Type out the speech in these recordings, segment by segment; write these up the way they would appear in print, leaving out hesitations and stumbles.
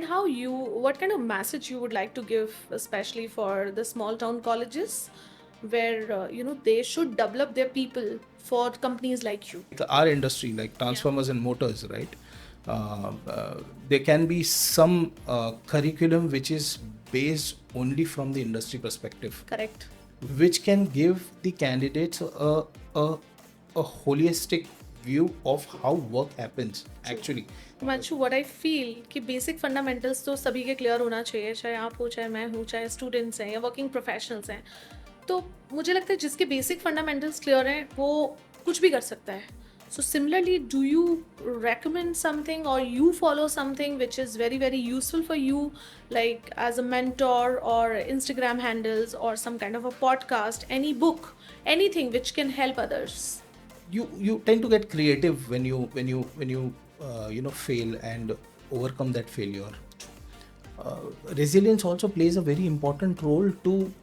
what kind of message you would like to give, especially for the small town colleges, where they should develop their people for companies like you. Our industry, like transformers and motors, right? There can be some curriculum which is based only from the industry perspective, Correct. which can give the candidates a, a holistic view of how work happens actually. Himanshu, what I feel कि basic fundamentals तो सभी के clear होना चाहिए, चाहे आप हो, चाहे मैं हूँ, चाहे स्टूडेंट्स हैं या वर्किंग प्रोफेशनल्स हैं. तो मुझे लगता है जिसके बेसिक फंडामेंटल्स क्लियर हैं वो कुछ भी कर सकता है. So similarly, do you recommend something or you follow something which is very, very useful for you, like as a mentor or Instagram handles or some kind of a podcast, any book, anything which can help others? You tend to get creative when you fail and overcome that failure. Resilience also plays a very important role to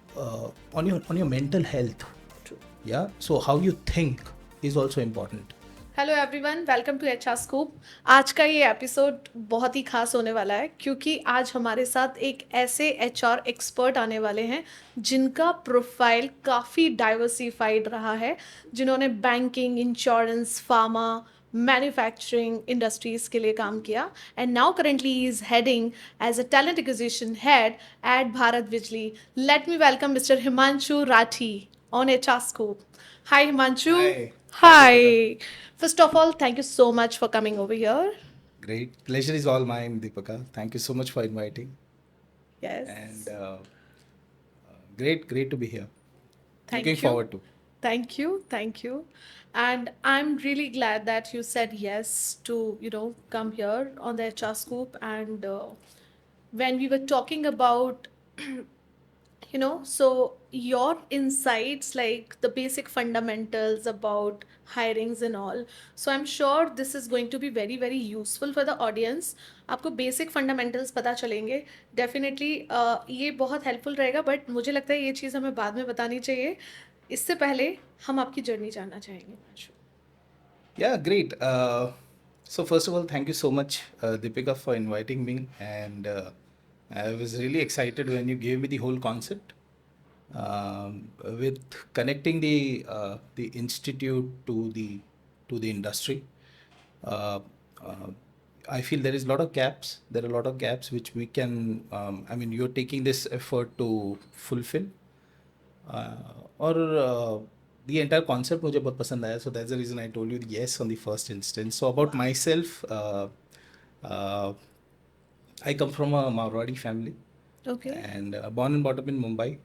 on your mental health. True. Yeah, so how you think is also important. Hello everyone, welcome to HR scoop. आज का ये episode बहुत ही खास होने वाला है क्योंकि आज हमारे साथ एक ऐसे HR एक्सपर्ट आने वाले हैं जिनका प्रोफाइल काफ़ी डाइवर्सिफाइड रहा है, जिन्होंने banking, insurance, pharma, manufacturing industries के लिए काम किया, and now currently he is heading as a talent acquisition head at Bharat Bijlee. Let me welcome mister Himanshu Rathi on HR Scoop. Hi, Himanshu. Hi. Hi. First of all, thank you so much for coming over here. Great. Pleasure is all mine, Deepika. Thank you so much for inviting. Yes. And great to be here. Thank Looking you. forward to. Thank you. And I'm really glad that you said yes to, come here on the HR Scoop. And when we were talking about so your insights, like the basic fundamentals about hirings and all, so I'm sure this is going to be very, very useful for the audience. आपको basic fundamentals पता चलेंगे definitely. ये बहुत helpful रहेगा, but मुझे लगता है ये चीज़ हमें बाद में बतानी चाहिए. इससे पहले हम आपकी जर्नी जानना चाहेंगे. Yeah, great. So first of all, thank you so much, Deepika, for inviting me. And I was really excited when you gave me the whole concept with connecting the institute to the industry. I feel there is a lot of gaps. There are a lot of gaps which we can. You're taking this effort to fulfill. और the entire concept मुझे बहुत पसंद आया, so that's the reason I told you yes on the first instance. So about myself, I come from a Marwadi family. Okay. And born and brought up in Mumbai.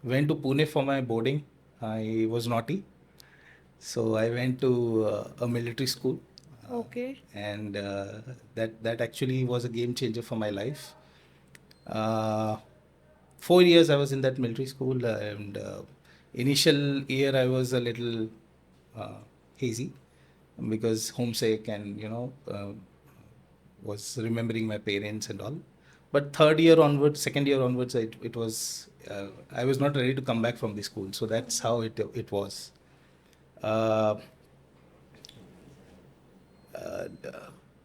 Went to Pune for my boarding. I was naughty, so I went to a military school. Okay. And that actually was a game changer for my life. 4 years I was in that military school, and initial year I was a little hazy because homesick and was remembering my parents and all. But second year onwards, it was I was not ready to come back from the school, so that's how it was.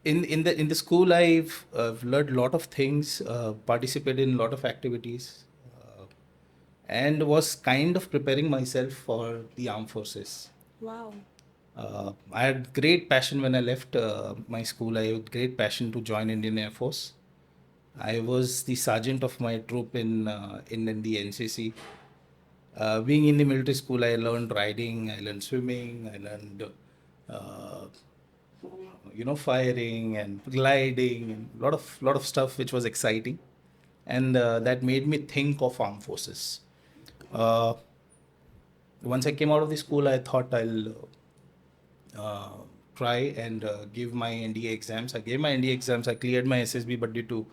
In the school, I've learned a lot of things, participated in a lot of activities, and was kind of preparing myself for the armed forces. Wow. I had great passion when I left my school. I had great passion to join Indian Air Force. I was the sergeant of my troop in the NCC. Being in the military school, I learned riding, I learned swimming, I learned firing and gliding, and lot of stuff which was exciting, and that made me think of armed forces. Once I came out of the school, I thought I'll try and give my NDA exams. I gave my NDA exams. I cleared my SSB, but due to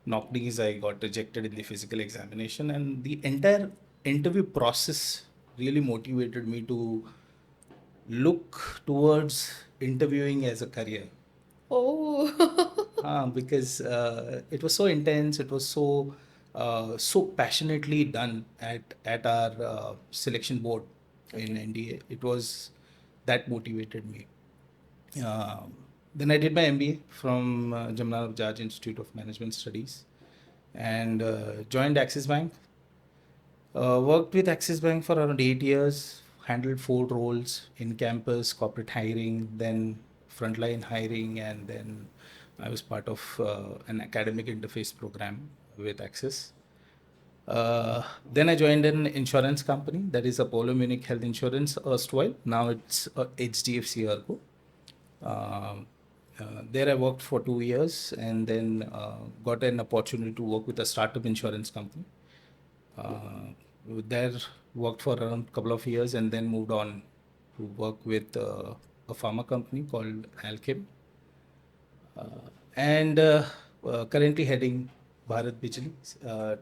knock-knees, I got rejected in the physical examination. And the entire interview process really motivated me to look towards interviewing as a career. Oh. Because it was so intense. It was so passionately done at our selection board in NDA. It was that motivated me. Then I did my MBA from Jamnalar Bajaj Institute of Management Studies and joined Axis Bank. Worked with Axis Bank for around 8 years, handled 4 roles in campus, corporate hiring, then frontline hiring, and then I was part of an academic interface program with Axis. Then I joined an insurance company, that is Apollo Munich Health Insurance, erstwhile. Now it's HDFC Ergo. There I worked for 2 years and then got an opportunity to work with a startup insurance company. There worked for around a couple of years and then moved on to work with a pharma company called Alchem. And currently heading Bharat Bijli,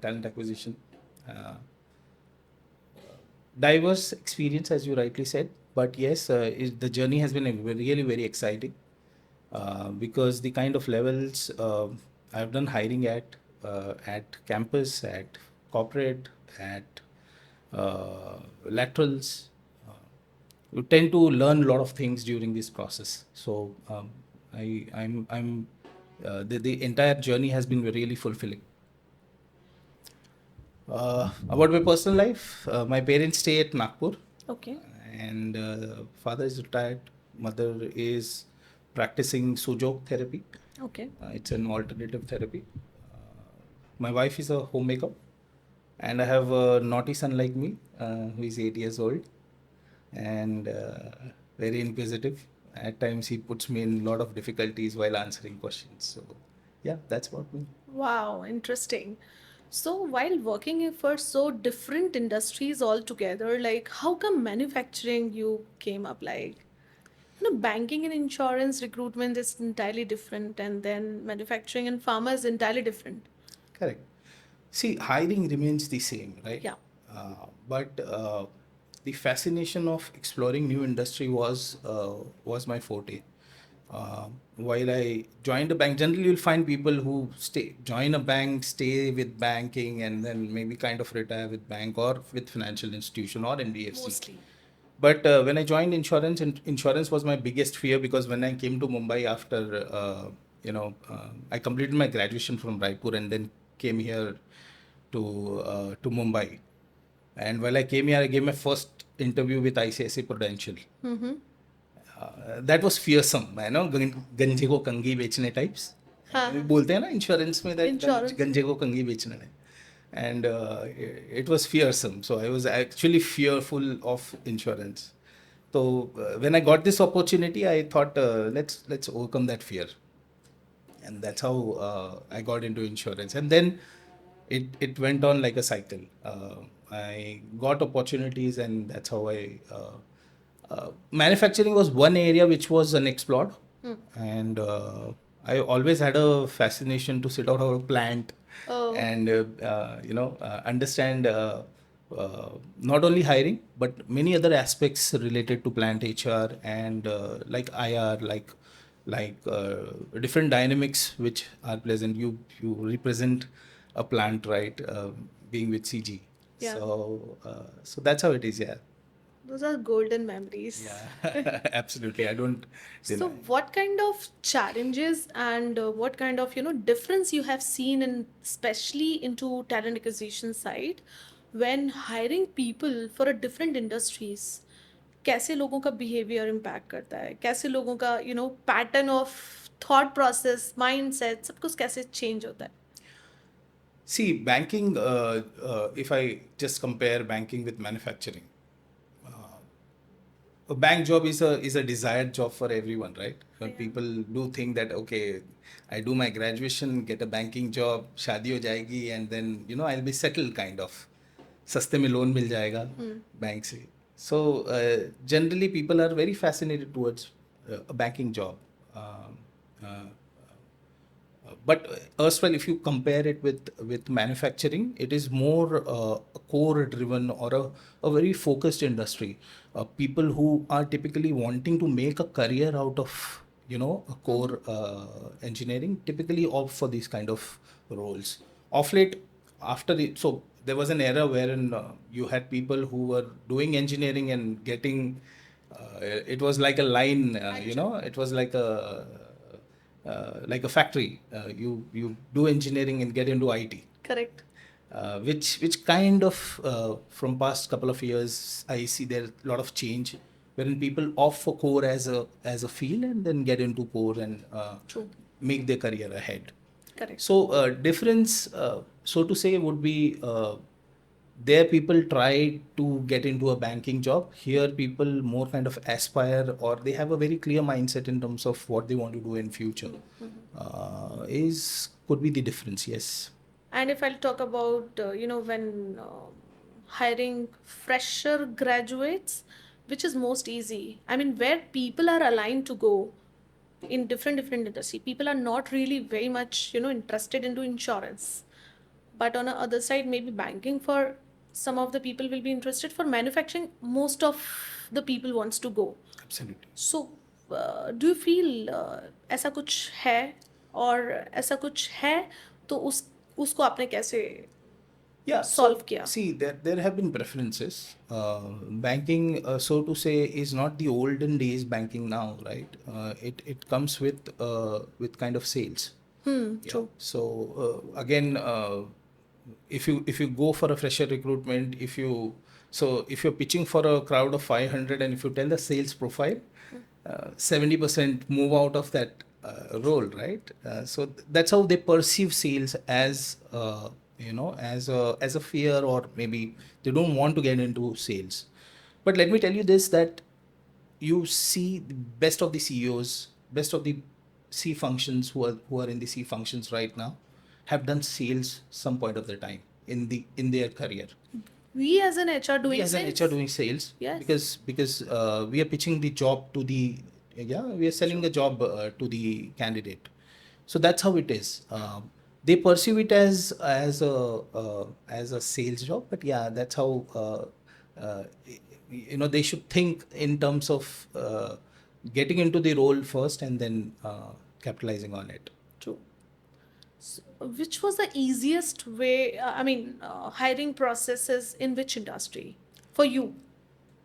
talent acquisition. Uh, Diverse experience, as you rightly said, but yes, the journey has been really very exciting because the kind of levels I've done hiring at campus, at corporate, at laterals. You tend to learn a lot of things during this process. So I'm the entire journey has been really fulfilling. About my personal life, my parents stay at Nagpur. Okay. And father is retired. Mother is practicing Sujok therapy. Okay. It's an alternative therapy. My wife is a homemaker, and I have a naughty son like me, who is 8 years old, and very inquisitive. At times, he puts me in a lot of difficulties while answering questions. So, yeah, that's about me. Wow, interesting. So, while working for so different industries altogether, like how come manufacturing you came up like? Banking and insurance recruitment is entirely different, and then manufacturing and pharma is entirely different. Correct. See, hiring remains the same, right? Yeah. But the fascination of exploring new industry was my forte. While I joined a bank, generally you'll find people who join a bank, stay with banking, and then maybe kind of retire with bank or with financial institution or NBFC. Mostly. But when I joined insurance, insurance was my biggest fear because when I came to Mumbai after, I completed my graduation from Raipur and then came here to Mumbai. And while I came here, I gave my first interview with ICICI Prudential. Mm-hmm. That was fearsome, गंजे को कंगी बेचने types. हाँ. बोलते हैं ना insurance में that Insurance. गंजे को कंगी बेचना है. And it was fearsome. So I was actually fearful of insurance. So when I got this opportunity, I thought let's overcome that fear, and that's how I got into insurance. And then it went on like a cycle. I got opportunities, and that's how I. Manufacturing was one area which was unexplored, and I always had a fascination to sit out of a plant and understand not only hiring but many other aspects related to plant HR and like IR, different dynamics which are present. You represent a plant, right? Being with CG. Yeah. So that's how it is. Yeah. Those are golden memories. Yeah, absolutely. I don't So, deny. what kind of challenges and what kind of difference you have seen in especially into talent acquisition side when hiring people for a different industries? कैसे लोगों का behaviour impact करता है, कैसे लोगों का pattern of thought process, mindset, सब कुछ कैसे चेंज होता है? See, banking, if I just compare banking with manufacturing, a bank job is a desired job for everyone, right? Yeah. People do think that okay, I do my graduation, get a banking job, शादी हो जाएगी, and then I'll be settled kind of. सस्ते में loan मिल जाएगा bank से. So generally people are very fascinated towards a banking job. But erstwhile, if you compare it with manufacturing, it is more a core driven or a very focused industry. People who are typically wanting to make a career out of a core engineering typically opt for these kind of roles. Of late, so there was an era wherein you had people who were doing engineering and getting it was like a line, it was like like a factory. You do engineering and get into IT. Correct. Which kind of from past couple of years I see there a lot of change wherein people opt for core as a field and then get into core and True. make their career ahead. Correct. So difference, so to say, would be there people try to get into a banking job. Here people more kind of aspire or they have a very clear mindset in terms of what they want to do in future. Is could be the difference, yes. And if I'll talk about, when hiring fresher graduates, which is most easy? I mean, where people are aligned to go in different industry. People are not really very much, interested into insurance. But on the other side, maybe banking for some of the people will be interested. For manufacturing, most of the people wants to go. Absolutely. So, do you feel ऐसा कुछ है और ऐसा कुछ है तो उसको आपने कैसे Yeah, solve किया? see, there have been preferences. Banking, so to say, is not the olden days banking now, right? It comes with kind of sales. Yeah. True. So again, if you go for a fresher recruitment, if you're pitching for a crowd of 500 and if you tell the sales profile, 70% move out of that role, right? So that's how they perceive sales as as a fear, or maybe they don't want to get into sales. But let me tell you this, that you see the best of the CEOs, best of the C functions who are in the C functions right now have done sales some point of the time in their career. We as an HR doing We as an sales? HR doing sales, Yes. because we are pitching the job to the we are selling the job to the candidate. So that's how it is. They perceive it as a sales job, but yeah, that's how they should think in terms of getting into the role first and then capitalizing on it. True. So, which was the easiest way, hiring processes in which industry for you?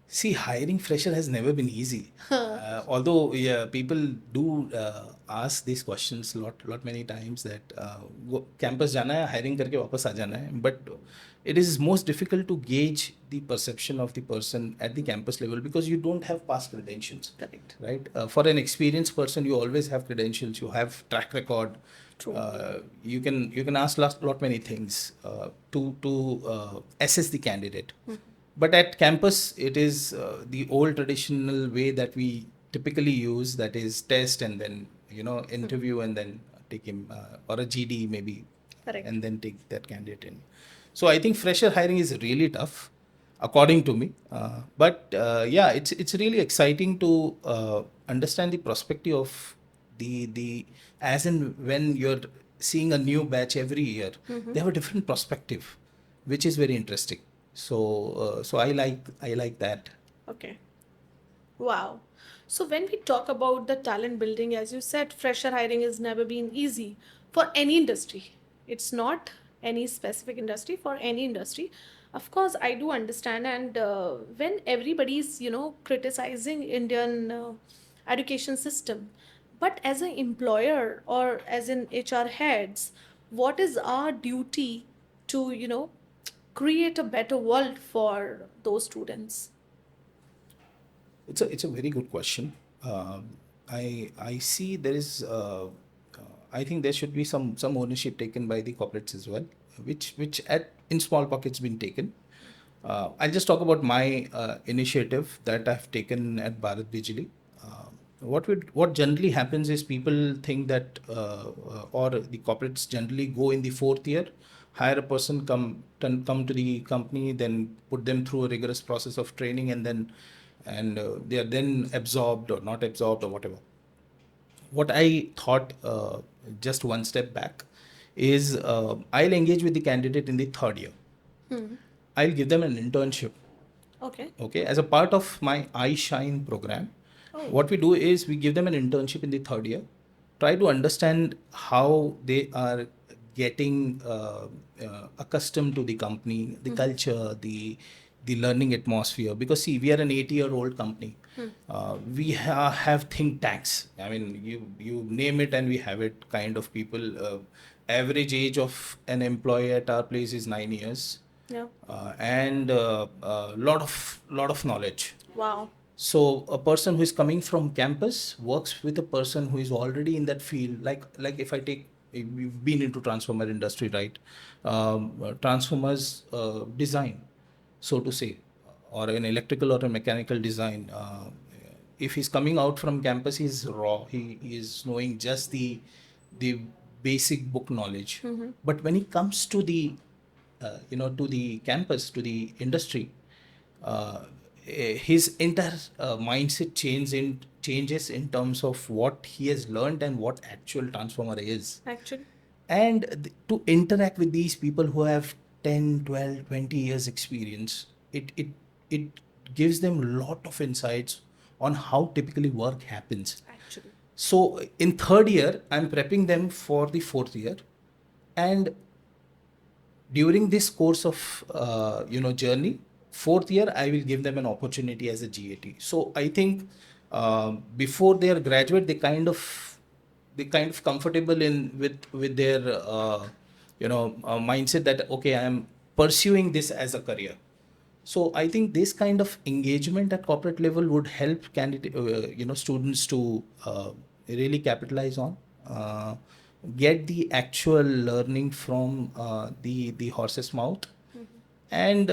See, hiring fresher has never been easy. Although, yeah, people do ask these questions lot many times that campus जाना है, hiring करके वापस आ जाना है. But it is most difficult to gauge the perception of the person at the campus level because you don't have past credentials. Correct. Right? For an experienced person, you always have credentials. You have track record. True. You can ask lot many things to assess the candidate. But at campus, it is the old traditional way that we typically use, that is test and then interview and then take him or a GD maybe. Correct. And then take that candidate in. So I think fresher hiring is really tough, according to me. But yeah, it's really exciting to understand the perspective of the as in when you're seeing a new batch every year, they have a different perspective, which is very interesting. So I like that. Okay. Wow. So when we talk about the talent building, as you said, fresher hiring has never been easy for any industry. It's not any specific industry, for any industry. Of course, I do understand. And when everybody's, criticizing Indian education system, but as an employer or as an HR heads, what is our duty to, create a better world for those students? It's a very good question. I see there is. I think there should be some ownership taken by the corporates as well, which at in small pockets been taken. I'll just talk about my initiative that I've taken at Bharat Bijli. What generally happens is people think that or the corporates generally go in the fourth year, hire a person, come to the company, then put them through a rigorous process of training, and they are then absorbed or not absorbed or whatever. What I thought, just one step back, is I'll engage with the candidate in the third year. I'll give them an internship. Okay, as a part of my IShine program. What we do is we give them an internship in the third year, try to understand how they are getting accustomed to the company, the culture, the the learning atmosphere. Because see, we are an 80-year-old company. We have think tanks. I mean, you name it and we have it. Kind of people. Average age of an employee at our place is 9 years. Yeah. And lot of knowledge. Wow. So a person who is coming from campus works with a person who is already in that field. Like if I take, we've been into transformer industry, right? Transformers design, so to say, or an electrical or a mechanical design. If he's coming out from campus, he's raw. He is knowing just the basic book knowledge. But when he comes to the to the campus, to the industry, uh, his entire mindset changes in terms of what he has learned and what actual transformer is. Actually. And to interact with these people who have 10, 12, 20 years experience, it gives them a lot of insights on how typically work happens. Actually. So in third year, I'm prepping them for the fourth year, and during this course of journey, fourth year I will give them an opportunity as a GAT. So I think before they are graduate, they kind of comfortable in with their mindset that okay, I am pursuing this as a career. So I think this kind of engagement at corporate level would help candidate, students to really capitalize on, get the actual learning from the horse's mouth, and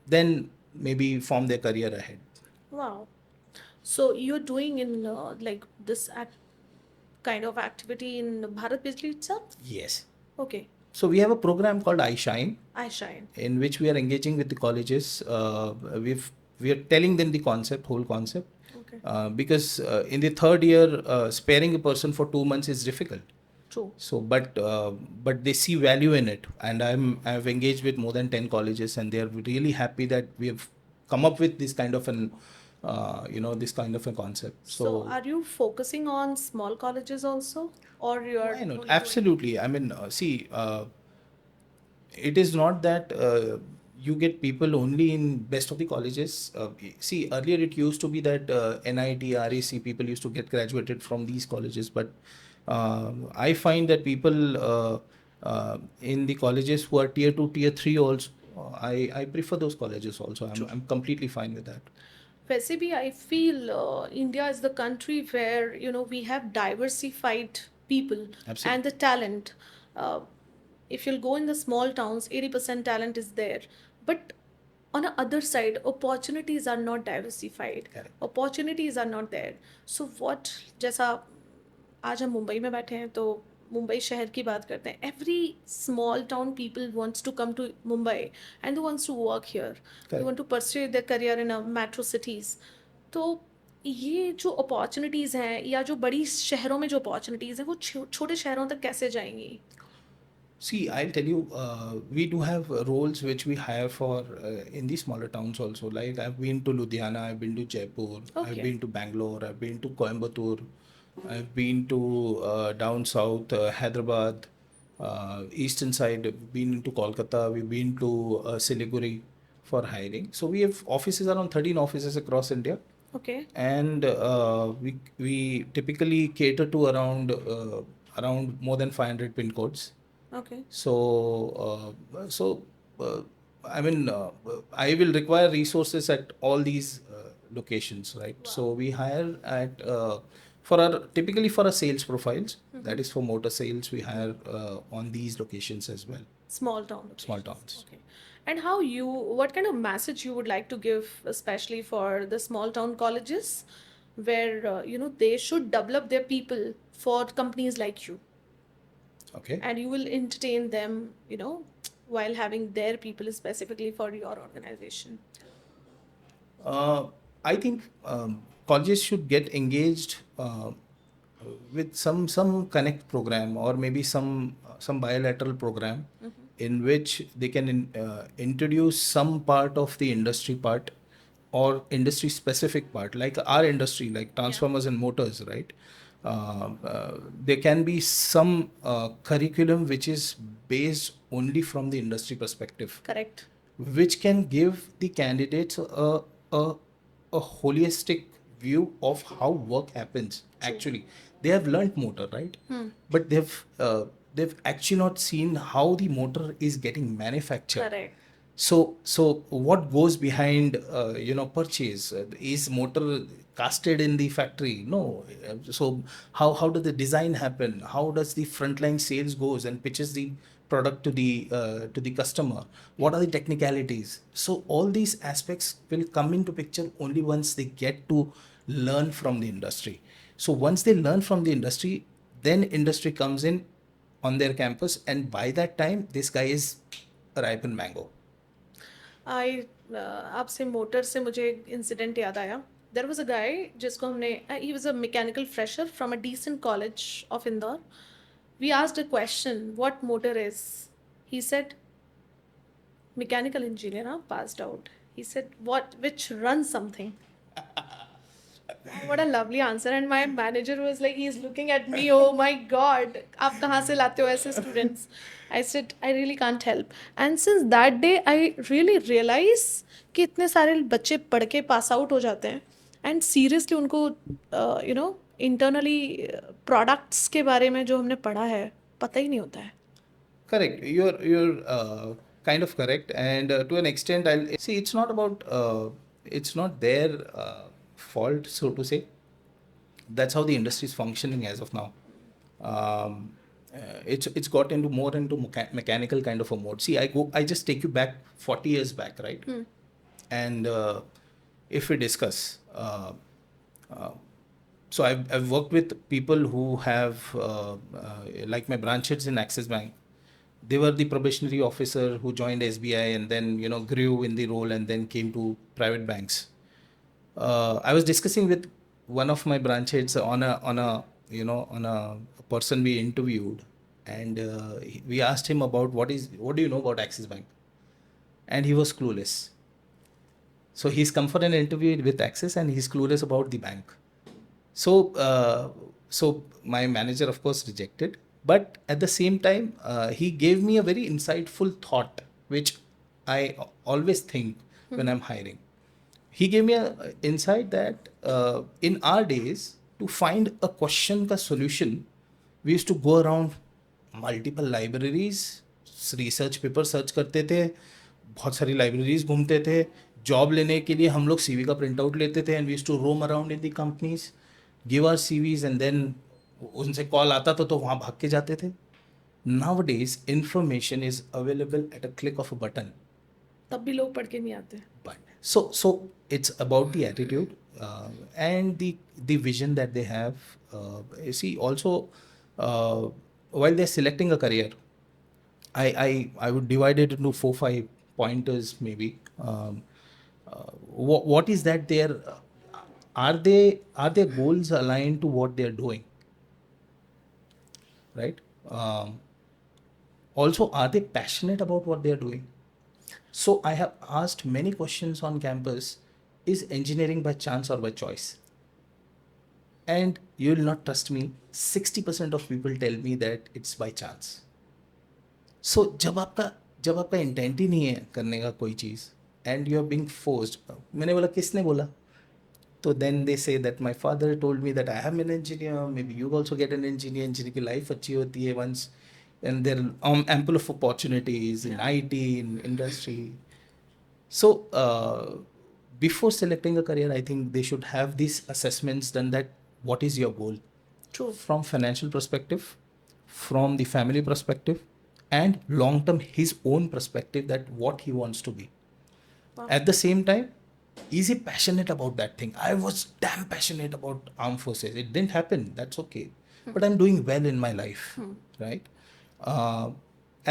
then maybe form their career ahead. Wow. So you're doing in like this kind of activity in Bharat Bijlee itself? Yes. Okay. So we have a program called IShine, IShine. in which we are engaging with the colleges. We are telling them the whole concept, Okay. Because in the third year, sparing a person for 2 months is difficult. True. So, but they see value in it, and I've engaged with more than 10 colleges, and they are really happy that we have come up with this kind of this kind of a concept. So are you focusing on small colleges also, or you're Why not? only doing? Absolutely. I mean, see, it is not that you get people only in best of the colleges. See, earlier it used to be that NIT, RAC people used to get graduated from these colleges, but I find that people in the colleges who are tier 2, tier 3 also, I prefer those colleges also. I'm completely fine with that. वैसे भी I feel India is the country where we have diversified people and Absolutely. the talent. Uh, if you'll go in the small towns, 80% talent is there. But on the other side, opportunities are not diversified. Correct. Opportunities are not there. So what, जैसा आज हम मुंबई में बैठे हैं तो मुंबई शहर की बात करते हैं. Every small town people wants to come to Mumbai and they wants to work here. They want to pursue their career in metro cities. तो ये जो अपॉर्चुनिटीज़ हैं या जो बड़ी शहरों में जो अपॉर्चुनिटीज़ हैं वो छोटे शहरों तक कैसे जाएंगी? See, I'll tell you, we do have roles which we hire for in the smaller towns also. Like I've been to Ludhiana, I've been to Jaipur, I've Okay. been to Bangalore, I've been to Coimbatore, I've been to down south, Hyderabad, eastern side, we've been to Kolkata, we've been to Siliguri for hiring. So we have offices, around 13 offices across India. Okay. And we typically cater to around more than 500 pin codes. Okay. So I mean, I will require resources at all these locations, right? Wow. So we hire at typically for our sales profiles. That is for motor sales. We hire on these locations as well. Small town. Small locations. towns. Okay. And what kind of message you would like to give, especially for the small town colleges, where they should develop their people for companies like you, Okay. and you will entertain them, while having their people specifically for your organization. I think colleges should get engaged with some connect program, or maybe some bilateral program in which they can introduce some part of the industry part or industry specific part, like our industry, like transformers and motors, right? There can be some curriculum which is based only from the industry perspective. Correct. which can give the candidates a, a holistic view of how work happens. Actually, they have learnt motor, right? But they've actually not seen how the motor is getting manufactured. Correct. So what goes behind purchase? Is motor casted in the factory? No. So how does the design happen? How does the frontline sales goes and pitches the product to the customer? What are the technicalities? So all these aspects will come into picture only once they get to learn from the industry. So once they learn from the industry, then industry comes in on their campus, and by that time this guy is a ripened mango. आई आपसे motor से मुझे एक incident याद आया. There was a guy जिसको हमने he was a mechanical fresher from a decent college of Indore. We asked a question what motor is. He said mechanical engineer, huh? Passed out. He said, what, which runs something. What a lovely answer. And my manager was like, he's looking at me, oh my God, आप कहाँ से लाते हो ऐसे students? I said, I really can't help. And since that day, I really realize कि इतने सारे बच्चे पढ़ के pass out हो जाते हैं. And seriously उनको, internally products के बारे में जो हमने पढ़ा है, पता ही नहीं होता है. Correct. You're kind of correct, and to an extent, I'll see. It's not about. It's not their fault, so to say. That's how the industry is functioning as of now. It's got into more into mechanical kind of a mode. See, I just take you back 40 years back, right? And if we discuss, so I've worked with people who have like my branch heads in Axis Bank. They were the probationary officer who joined SBI and then grew in the role and then came to private banks. I was discussing with one of my branch heads on a person we interviewed, and we asked him about what do you know about Axis Bank, and he was clueless. So he's come for an interview with Axis and he's clueless about the bank. So my manager of course rejected, but at the same time he gave me a very insightful thought which I always think when I'm hiring. He gave me a insight that in our days, to find a question ka solution, we used to go around multiple libraries, research paper search करते थे, बहुत सारी libraries घूमते थे. Job लेने के लिए हम लोग सीवी का प्रिंट आउट लेते थे, and we used to roam around in the companies, give our CVs, and then उनसे कॉल आता था तो वहाँ भाग के जाते थे. Nowadays information is available at a click of a button. तब भी लोग पढ़ के नहीं आते. But so it's about the attitude and the vision that they have. You see, also while they're selecting a career, I would divide it into 4-5 pointers maybe. What is that are their goals aligned to what they're doing, right? Also, are they passionate about what they're doing? So I have asked many questions on campus: is engineering by chance or by choice? And you will not trust me, 60% of people tell me that it's by chance. So जब आपका intent ही नहीं है करने का कोई चीज़, and you are being forced. मैंने बोला किसने बोला? तो then they say that my father told me that I am an engineer, maybe you also get an engineer. Engineer की लाइफ अच्छी होती है once, and there are ample of opportunities in IT, in industry. So before selecting a career, I think they should have these assessments done, that what is your goal? True. From financial perspective, from the family perspective, and long term his own perspective, that what he wants to be. Wow. At the same time, is he passionate about that thing? I was damn passionate about armed forces. It didn't happen, that's okay. But I'm doing well in my life, right?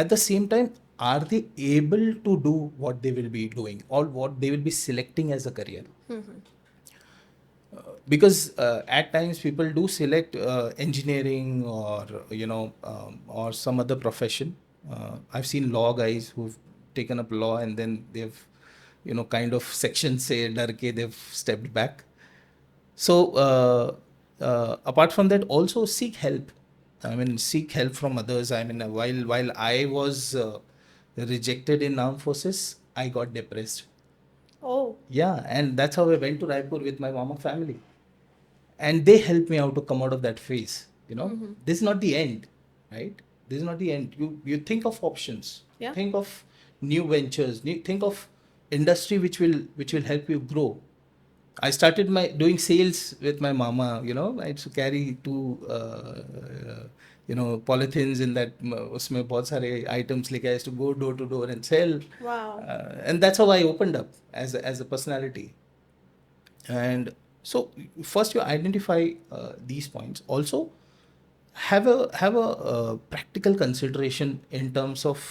At the same time, are they able to do what they will be doing or what they will be selecting as a career? Because at times people do select engineering or some other profession. I've seen law guys who've taken up law and then they've kind of section se dar ke they've stepped back. So apart from that, also seek help. I mean, seek help from others. I mean, while I was rejected in armed forces, I got depressed. Oh. Yeah, and that's how I went to Raipur with my mama family. And they helped me out to come out of that phase. This is not the end, right? This is not the end. You think of options. Yeah. Think of new ventures. Think of industry which will help you grow. I started my doing sales with my mama. I used to carry two polythenes in that उसमें बहुत सारे items लेके I used to go door to door and sell. Wow. And that's how I opened up as a personality. And so first you identify these points. Also have a practical consideration in terms of,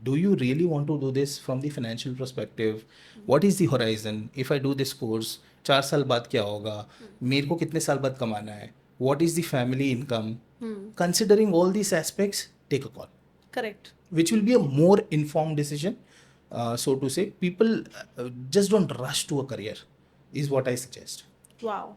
do you really want to do this from the financial perspective? What is the horizon? If I do this course, 4 साल बाद क्या होगा? मेरे को कितने साल बाद कमाना है? What is the family income? Considering all these aspects, take a call. Correct. Which will be a more informed decision, so to say. People just don't rush to a career, is what I suggest. Wow.